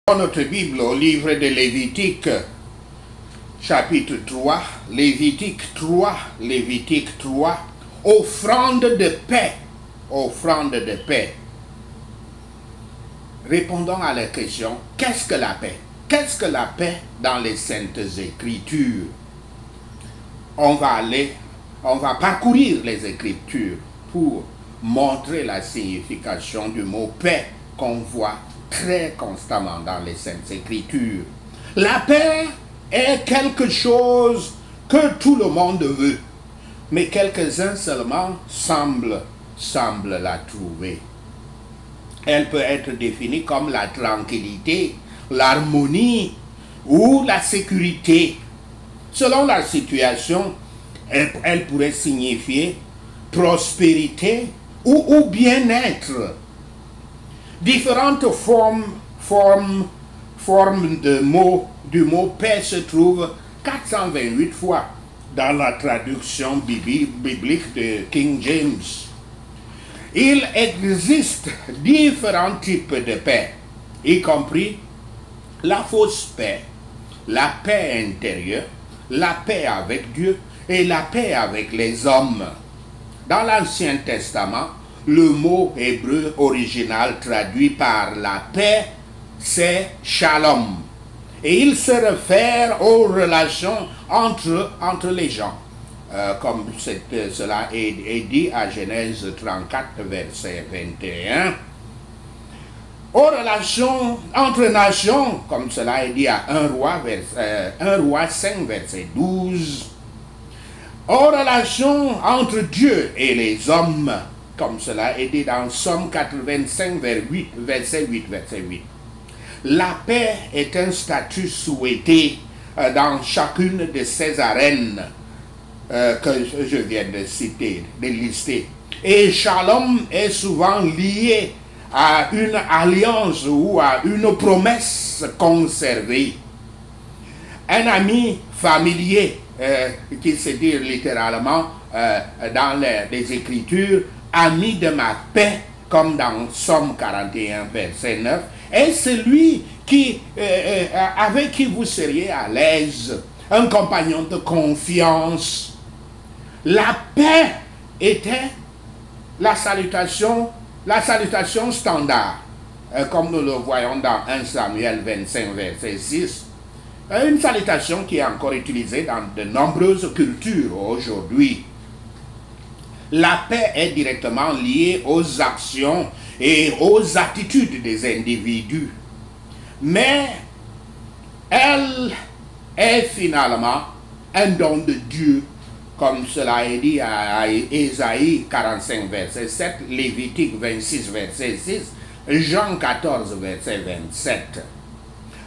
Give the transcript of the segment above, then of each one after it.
Dans notre Bible, au livre de Lévitique, chapitre 3, Lévitique 3, offrande de paix, offrande de paix. Répondons à la question, qu'est-ce que la paix? Qu'est-ce que la paix dans les Saintes Écritures? On va parcourir les Écritures pour montrer la signification du mot paix qu'on voit très constamment dans les Saintes Écritures. La paix est quelque chose que tout le monde veut, mais quelques-uns seulement semblent la trouver. Elle peut être définie comme la tranquillité, l'harmonie ou la sécurité. Selon la situation, elle pourrait signifier prospérité ou bien-être. Différentes formes du mot paix se trouvent 428 fois dans la traduction biblique de King James. Il existe différents types de paix, y compris la fausse paix, la paix intérieure, la paix avec Dieu et la paix avec les hommes. Dans l'Ancien Testament, le mot hébreu original traduit par la paix, c'est shalom. Et il se réfère aux relations entre les gens. Comme cela est dit à Genèse 34, verset 21. Aux relations entre nations, comme cela est dit à 1 roi 5, verset 12. Aux relations entre Dieu et les hommes, comme cela est dit dans Somme 85, verset 8. La paix est un statut souhaité dans chacune de ces arènes que je viens de citer, de lister. Et Shalom est souvent lié à une alliance ou à une promesse conservée. Un ami familier, qui se dit littéralement dans les Écritures, ami de ma paix, comme dans Somme 41, verset 9, est celui avec qui vous seriez à l'aise, un compagnon de confiance. La paix était la salutation standard, comme nous le voyons dans 1 Samuel 25, verset 6, une salutation qui est encore utilisée dans de nombreuses cultures aujourd'hui. La paix est directement liée aux actions et aux attitudes des individus. Mais elle est finalement un don de Dieu, comme cela est dit à Ésaïe 45, verset 7, Lévitique 26, verset 6, Jean 14, verset 27.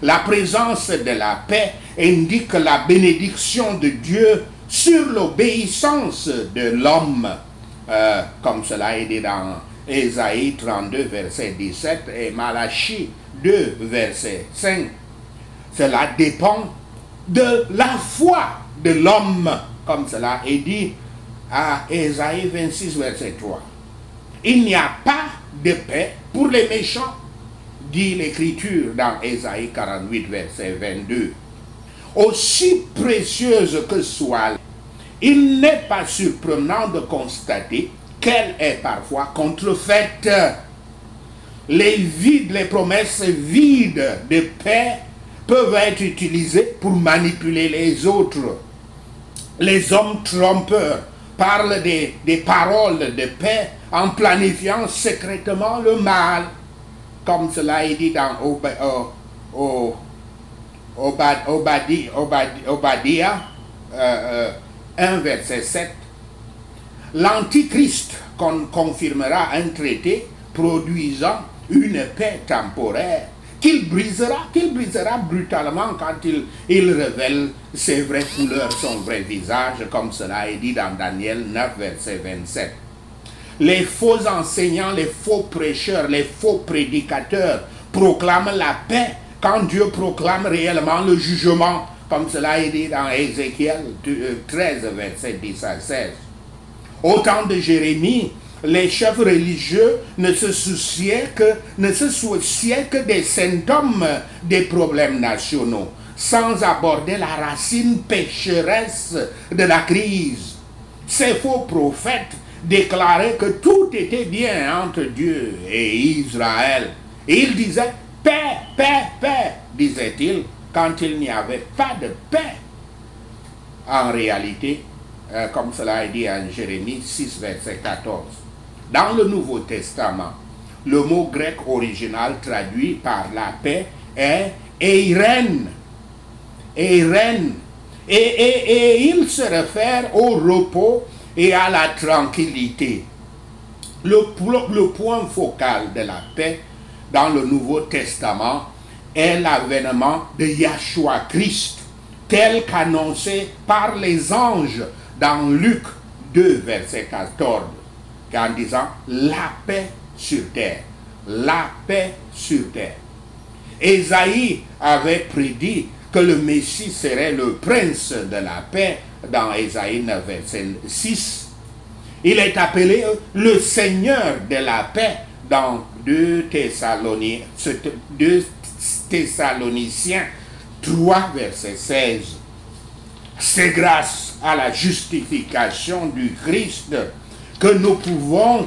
La présence de la paix indique la bénédiction de Dieu sur l'obéissance de l'homme, comme cela est dit dans Ésaïe 32, verset 17 et Malachie 2, verset 5. Cela dépend de la foi de l'homme, comme cela est dit à Ésaïe 26, verset 3. Il n'y a pas de paix pour les méchants, dit l'Écriture dans Ésaïe 48, verset 22. Aussi précieuse que soit, il n'est pas surprenant de constater qu'elle est parfois contrefaite. Les promesses vides de paix peuvent être utilisées pour manipuler les autres. Les hommes trompeurs parlent des paroles de paix en planifiant secrètement le mal, comme cela est dit dans Obadiah 1, verset 7. L'Antichrist confirmera un traité produisant une paix temporaire qu'il brisera brutalement quand il révèle ses vraies couleurs, son vrai visage, comme cela est dit dans Daniel 9, verset 27. Les faux enseignants, les faux prêcheurs, les faux prédicateurs proclament la paix quand Dieu proclame réellement le jugement, comme cela est dit dans Ézéchiel 13, verset 10 à 16. Au temps de Jérémie, les chefs religieux ne se souciaient que des symptômes des problèmes nationaux, sans aborder la racine pécheresse de la crise. Ces faux prophètes déclaraient que tout était bien entre Dieu et Israël. Et ils disaient « paix, paix, paix », disait-il, quand il n'y avait pas de paix. En réalité, comme cela est dit en Jérémie 6, verset 14. Dans le Nouveau Testament, le mot grec original traduit par la paix est eiren. Eiren. Et il se réfère au repos et à la tranquillité. Le point focal de la paix dans le Nouveau Testament est l'avènement de Yahshua Christ, tel qu'annoncé par les anges dans Luc 2, verset 14, en disant « la paix sur terre, la paix sur terre ». Ésaïe avait prédit que le Messie serait le prince de la paix dans Ésaïe 9, verset 6. Il est appelé le Seigneur de la paix dans 2 Thessaloniciens 3, verset 16. C'est grâce à la justification du Christ que nous pouvons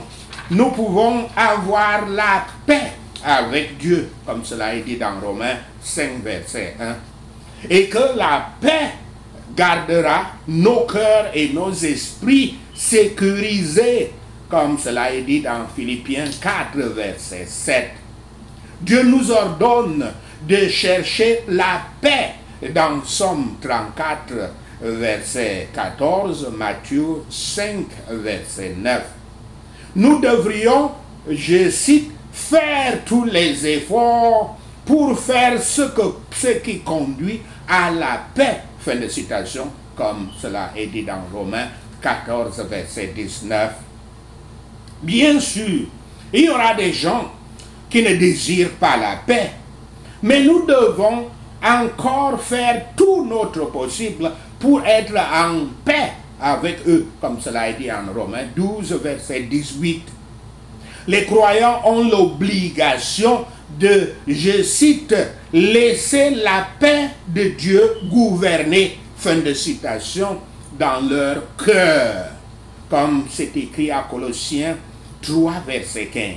avoir la paix avec Dieu, comme cela est dit dans Romains 5, verset 1. Et que la paix gardera nos cœurs et nos esprits sécurisés, comme cela est dit dans Philippiens 4, verset 7. Dieu nous ordonne de chercher la paix dans Somme 34, verset 14, Matthieu 5, verset 9. Nous devrions, je cite, faire tous les efforts pour faire ce qui conduit à la paix. Fin de citation, comme cela est dit dans Romains 14, verset 19. Bien sûr, il y aura des gens qui ne désirent pas la paix, mais nous devons encore faire tout notre possible pour être en paix avec eux, comme cela est dit en Romains 12, verset 18. Les croyants ont l'obligation de, je cite, laisser la paix de Dieu gouverner, fin de citation, dans leur cœur, comme c'est écrit à Colossiens 3, verset 15.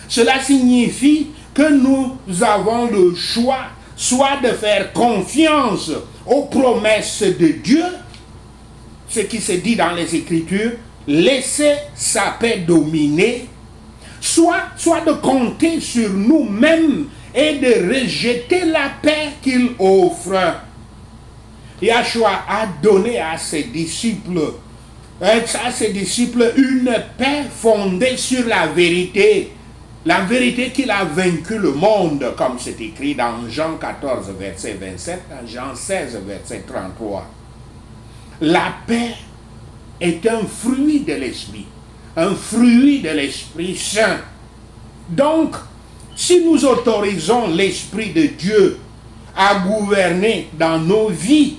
Cela signifie que nous avons le choix, soit de faire confiance aux promesses de Dieu, ce qui se dit dans les Écritures, laisser sa paix dominer, soit de compter sur nous-mêmes et de rejeter la paix qu'il offre. Yahshua a donné à ses disciples une paix fondée sur la vérité qu'il a vaincu le monde, comme c'est écrit dans Jean 14, verset 27, dans Jean 16, verset 33. La paix est un fruit de l'Esprit, un fruit de l'Esprit Saint. Donc, si nous autorisons l'Esprit de Dieu à gouverner dans nos vies,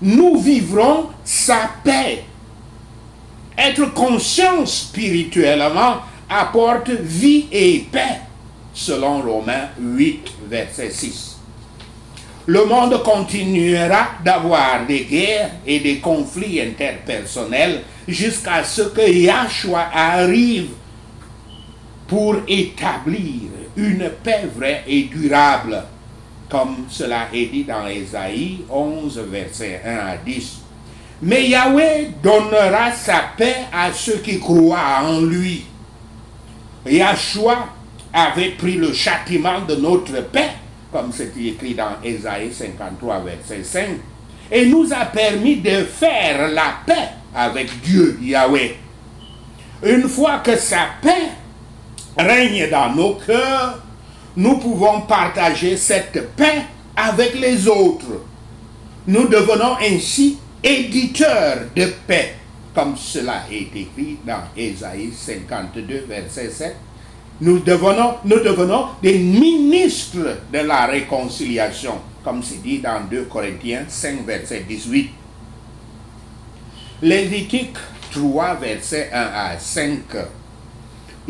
nous vivrons sa paix. Être conscient spirituellement apporte vie et paix, selon Romains 8, verset 6. Le monde continuera d'avoir des guerres et des conflits interpersonnels jusqu'à ce que Yahshua arrive pour établir une paix vraie et durable, comme cela est dit dans Ésaïe 11, verset 1 à 10. Mais Yahweh donnera sa paix à ceux qui croient en lui. Yahshua avait pris le châtiment de notre paix, comme c'est écrit dans Ésaïe 53, verset 5, et nous a permis de faire la paix avec Dieu, Yahweh. Une fois que sa paix règne dans nos cœurs, nous pouvons partager cette paix avec les autres. Nous devenons ainsi éditeurs de paix, comme cela est écrit dans Ésaïe 52, verset 7. Nous devenons des ministres de la réconciliation, comme c'est dit dans 2 Corinthiens 5, verset 18. Lévitique 3, verset 1 à 5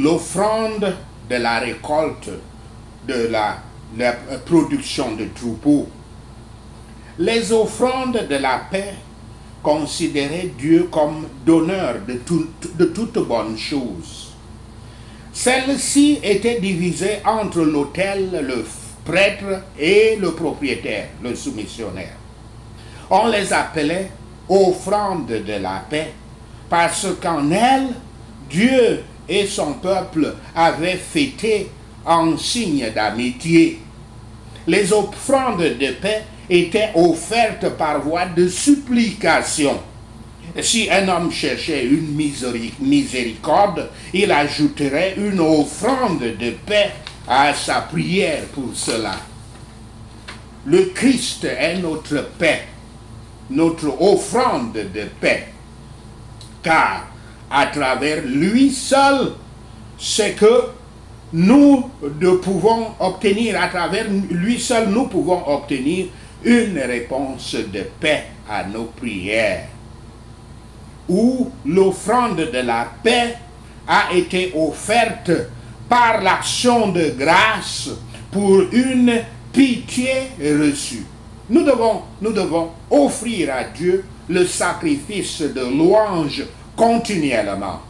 l'offrande de la récolte, de la production de troupeaux. Les offrandes de la paix considéraient Dieu comme donneur de toutes bonnes choses. Celles-ci étaient divisées entre l'autel, le prêtre et le propriétaire, le soumissionnaire. On les appelait offrandes de la paix parce qu'en elles, Dieu et son peuple avaient fêté en signe d'amitié. Les offrandes de paix étaient offertes par voie de supplication. Si un homme cherchait une miséricorde, il ajouterait une offrande de paix à sa prière pour cela. Le Christ est notre paix, notre offrande de paix, car à travers lui seul, c'est que nous pouvons obtenir, à travers lui seul, nous pouvons obtenir une réponse de paix à nos prières. Où l'offrande de la paix a été offerte par l'action de grâce pour une pitié reçue. Nous devons offrir à Dieu le sacrifice de louange continuellement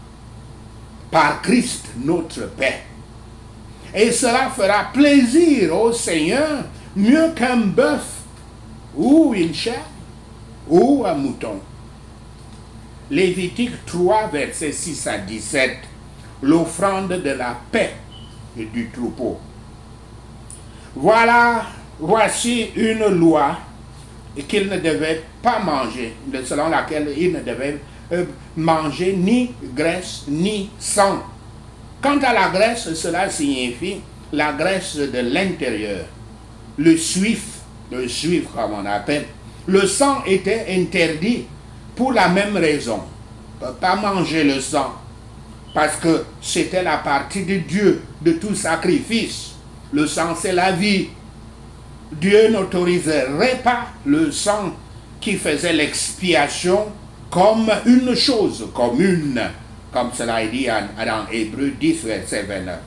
par Christ notre paix. Et cela fera plaisir au Seigneur mieux qu'un bœuf ou une chèvre ou un mouton. Lévitique 3, versets 6 à 17, l'offrande de la paix et du troupeau. Voici une loi qu'il ne devait pas manger, selon laquelle il ne devait manger ni graisse ni sang. Quant à la graisse, cela signifie la graisse de l'intérieur, le suif comme on appelle. Le sang était interdit pour la même raison. On ne peut pas manger le sang, parce que c'était la partie de Dieu, de tout sacrifice. Le sang, c'est la vie. Dieu n'autoriserait pas le sang qui faisait l'expiation comme une chose commune, comme cela est dit dans Hébreux 10, verset 29.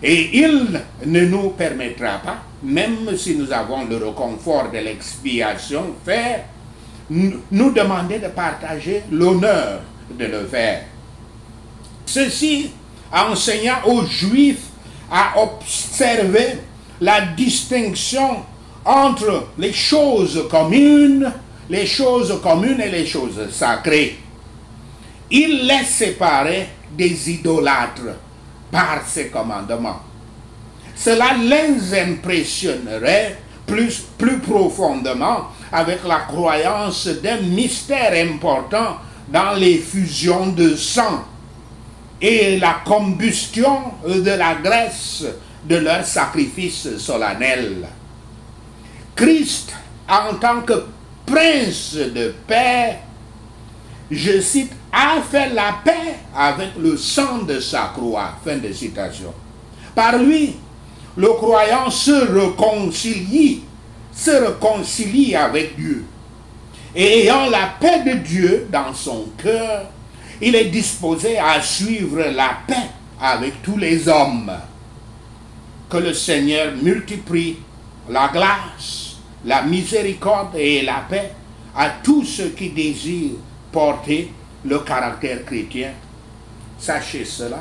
Et il ne nous permettra pas, même si nous avons le réconfort de l'expiation, nous demander de partager l'honneur de le faire. Ceci enseignant aux Juifs à observer la distinction entre les choses communes et les choses sacrées. Il les séparait des idolâtres par ses commandements. Cela les impressionnerait plus profondément avec la croyance d'un mystère important dans l'effusion de sang et la combustion de la graisse de leur sacrifice solennel. Christ, en tant que prince de paix, je cite, a fait la paix avec le sang de sa croix. Fin de citation. Par lui, le croyant se réconcilie avec Dieu. Et ayant la paix de Dieu dans son cœur, il est disposé à suivre la paix avec tous les hommes. Que le Seigneur multiplie la grâce, la miséricorde et la paix à tous ceux qui désirent porter le caractère chrétien. Sachez cela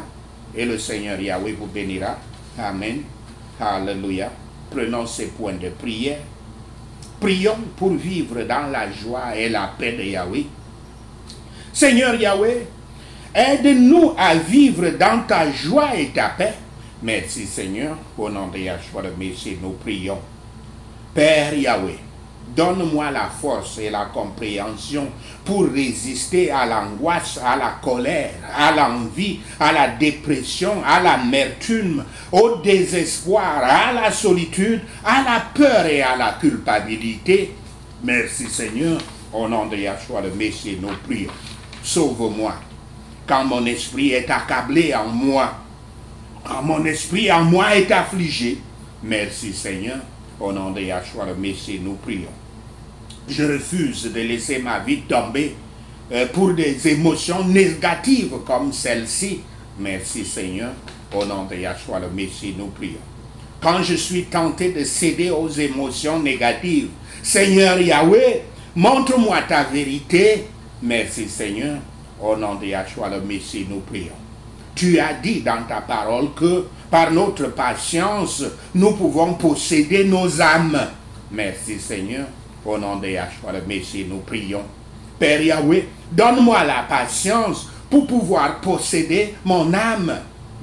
et le Seigneur Yahweh vous bénira. Amen. Alléluia. Prenons ces points de prière. Prions pour vivre dans la joie et la paix de Yahweh. Seigneur Yahweh, aide-nous à vivre dans ta joie et ta paix. Merci Seigneur, au nom de Yahshua le Messie, nous prions. Père Yahweh, donne-moi la force et la compréhension pour résister à l'angoisse, à la colère, à l'envie, à la dépression, à l'amertume, au désespoir, à la solitude, à la peur et à la culpabilité. Merci Seigneur, au nom de Yahshua le Messie, nous prions. Sauve-moi, quand mon esprit est accablé en moi, quand mon esprit en moi est affligé. Merci Seigneur, au nom de Yahshua le Messie, nous prions. Je refuse de laisser ma vie tomber pour des émotions négatives comme celle-ci, Merci Seigneur. Au nom de Yahshua le Messie, nous prions. Quand je suis tenté de céder aux émotions négatives, Seigneur Yahweh, montre-moi ta vérité. Merci Seigneur. Au nom de Yahshua le Messie, nous prions. Tu as dit dans ta parole que par notre patience, nous pouvons posséder nos âmes. Merci Seigneur. Au nom de Yahshua le Messie, nous prions. Père Yahweh, donne-moi la patience pour pouvoir posséder mon âme.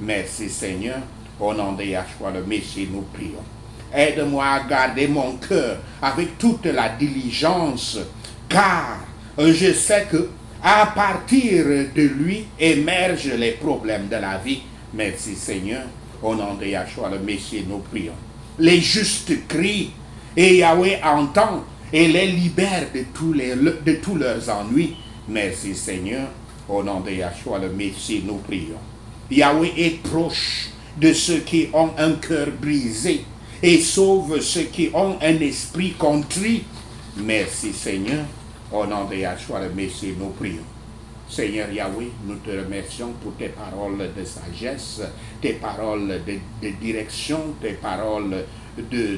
Merci Seigneur. Au nom de Yahshua le Messie, nous prions. Aide-moi à garder mon cœur avec toute la diligence, car je sais que à partir de lui émergent les problèmes de la vie. Merci Seigneur. Au nom de Yahshua le Messie, nous prions. Les justes crient et Yahweh entend et les libère de tous leurs ennuis. Merci Seigneur. Au nom de Yahshua le Messie, nous prions. Yahweh est proche de ceux qui ont un cœur brisé et sauve ceux qui ont un esprit contrit. Merci Seigneur. Au nom de Yahshua le Messie, nous prions. Seigneur Yahweh, nous te remercions pour tes paroles de sagesse, tes paroles de direction, tes paroles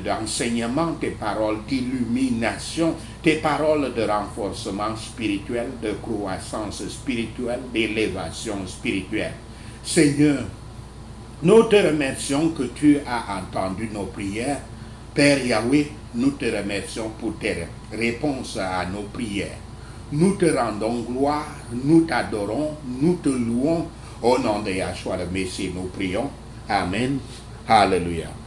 d'enseignement, tes paroles d'illumination, tes paroles de renforcement spirituel, de croissance spirituelle, d'élévation spirituelle. Seigneur, nous te remercions que tu as entendu nos prières. Père Yahweh, nous te remercions pour tes réponses à nos prières. Nous te rendons gloire, nous t'adorons, nous te louons. Au nom de Yahshua le Messie, nous prions. Amen. Alléluia.